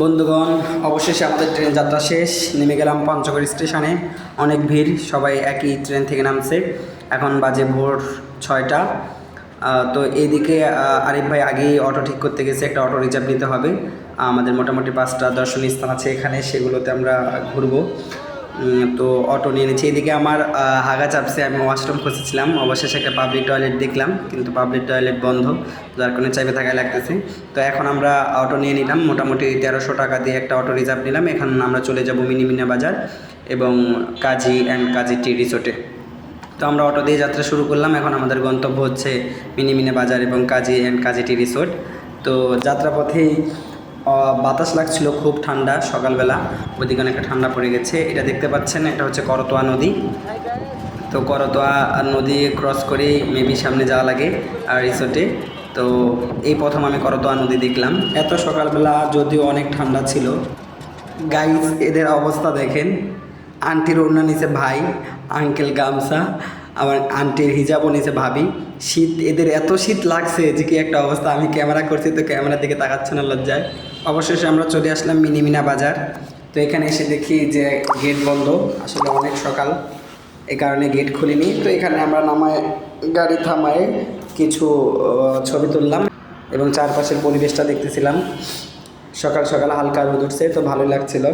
বন্ধুগণ, অবশেষে আমাদের ট্রেন যাত্রা শেষ। নেমে গেলাম পঞ্চগড় স্টেশনে। অনেক ভিড়, সবাই একই ট্রেন থেকে নামছে। এখন বাজে ভোর 6টা। তো এইদিকে আরিফ ভাই আগেই অটো ঠিক করতে গেছে, একটা অটো রিজার্ভ নিতে হবে। আমাদের মোটামুটি 5টা দর্শনীয় স্থান আছে এখানে, সেগুলোতে আমরা ঘুরবো। তো অটো নিয়ে নিচ্ছি। এদিকে আমার হাগা চাপছে, আমি ওয়াশরুম খুঁজেছিলাম, অবশেষে একটা পাবলিক টয়লেট দেখলাম, কিন্তু পাবলিক টয়লেট বন্ধ, যার কারণে চাইবে থাকায় লাগতেছে। তো এখন আমরা অটো নিয়ে নিলাম, মোটামুটি 1300 টাকা দিয়ে একটা অটো রিজার্ভ নিলাম। এখন আমরা চলে যাব মিনিমিনা বাজার এবং কাজী অ্যান্ড কাজী টি রিসোর্টে। তো আমরা অটো দিয়ে যাত্রা শুরু করলাম। এখন আমাদের গন্তব্য হচ্ছে মিনিমিনা বাজার এবং কাজী অ্যান্ড কাজী টি রিসোর্ট। তো যাত্রাপথেই বাতাস লাগছিল, খুব ঠান্ডা সকালবেলা, ওইদিকে অনেকটা ঠান্ডা পড়ে গেছে। এটা দেখতে পাচ্ছেন, এটা হচ্ছে করতোয়া নদী। তো করতোয়া নদী ক্রস করেই মেবি সামনে যাওয়া লাগে আর রিসোর্টে। তো এই প্রথম আমি করতোয়া নদী দেখলাম। এত সকালবেলা যদিও অনেক ঠান্ডা ছিল। গাইস, এদের অবস্থা দেখেন। আন্টির ওড়না নিচে ভাই, আঙ্কেল গামছা, আবার আন্টির হিজাবও নিচে ভাবি। শীত, এদের এত শীত লাগছে যে কি একটা অবস্থা। আমি ক্যামেরা করছি তো ক্যামেরার দিকে তাকাচ্ছে না লজ্জায়। অবশেষে আমরা চলে আসলাম মিনিমিনা বাজার। তো এখানে এসে দেখি যে গেট বন্ধ, আসলে অনেক সকাল, এই কারণে গেট খুলিনি। তো এখানে আমরা নামায় গাড়ি থামায় কিছু ছবি তুললাম এবং চারপাশের পরিবেশটা দেখতেছিলাম। সকাল সকাল হালকা রোদ উঠছে, তো ভালোই লাগছিল।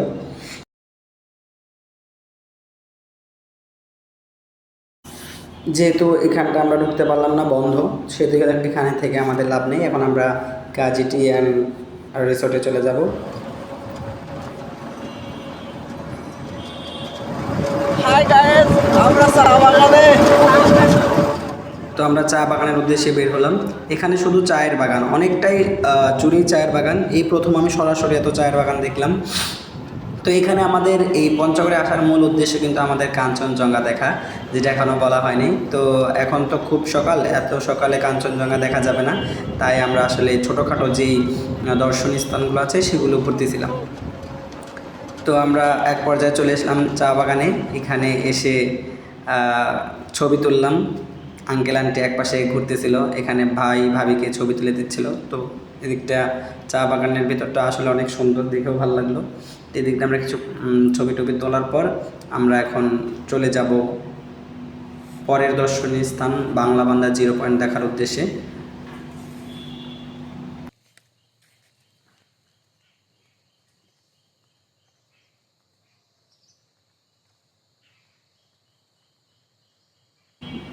যেহেতু এখানটা আমরা ঢুকতে পারলাম না, বন্ধ, সেহেতু এখানে থেকে আমাদের লাভ নেই। এখন আমরা কাজী টি অ্যান্ড রিসোর্টে চলে যাব। তো আমরা চা বাগানের উদ্দেশ্যে বের হলাম। এখানে শুধু চায়ের বাগান, অনেকটাই চুরি চায়ের বাগান। এই প্রথম আমি সরাসরি এত চায়ের বাগান দেখলাম। তো এখানে আমাদের এই পঞ্চগড়ে আসার মূল উদ্দেশ্য কিন্তু আমাদের কাঞ্চনজঙ্ঘা দেখা, যেটা এখনও বলা হয়নি। তো এখন তো খুব সকাল, এত সকালে কাঞ্চনজঙ্ঘা দেখা যাবে না, তাই আমরা আসলে ছোটোখাটো যেই দর্শনীয় স্থানগুলো আছে সেগুলো ঘুরতেছিলাম। তো আমরা এক পর্যায়ে চলে আসলাম চা বাগানে। এখানে এসে ছবি তুললাম। আঙ্কেল আন্টি একপাশে ঘুরতেছিল, এখানে ভাই ভাবিকে ছবি তুলে দিচ্ছিল। তো এদিকটা চা বাগানের ভিতরটা আসলে অনেক সুন্দর, দেখেও ভালো লাগলো। এদিকটা আমরা কিছু ছবি টবি তোলার পর আমরা এখন চলে যাব পরের দর্শনীয় স্থান বাংলাবান্ধা 0 পয়েন্ট দেখার উদ্দেশ্যে।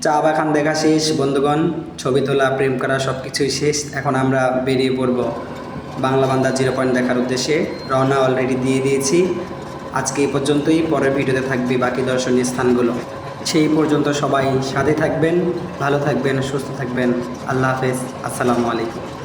চা বাগান দেখা শেষ বন্ধুগণ, ছবি তোলা, প্রেম করা সব কিছুই শেষ। এখন আমরা বেরিয়ে পড়ব বাংলাবান্ধা 0 পয়েন্ট দেখার উদ্দেশ্যে। রওনা অলরেডি দিয়ে দিয়েছি। আজকে এই পর্যন্তই, পরের ভিডিওতে থাকবে বাকি দর্শনীয় স্থানগুলো। সেই পর্যন্ত সবাই সাথে থাকবেন, ভালো থাকবেন, সুস্থ থাকবেন। আল্লাহ হাফেজ, আসসালামু আলাইকুম।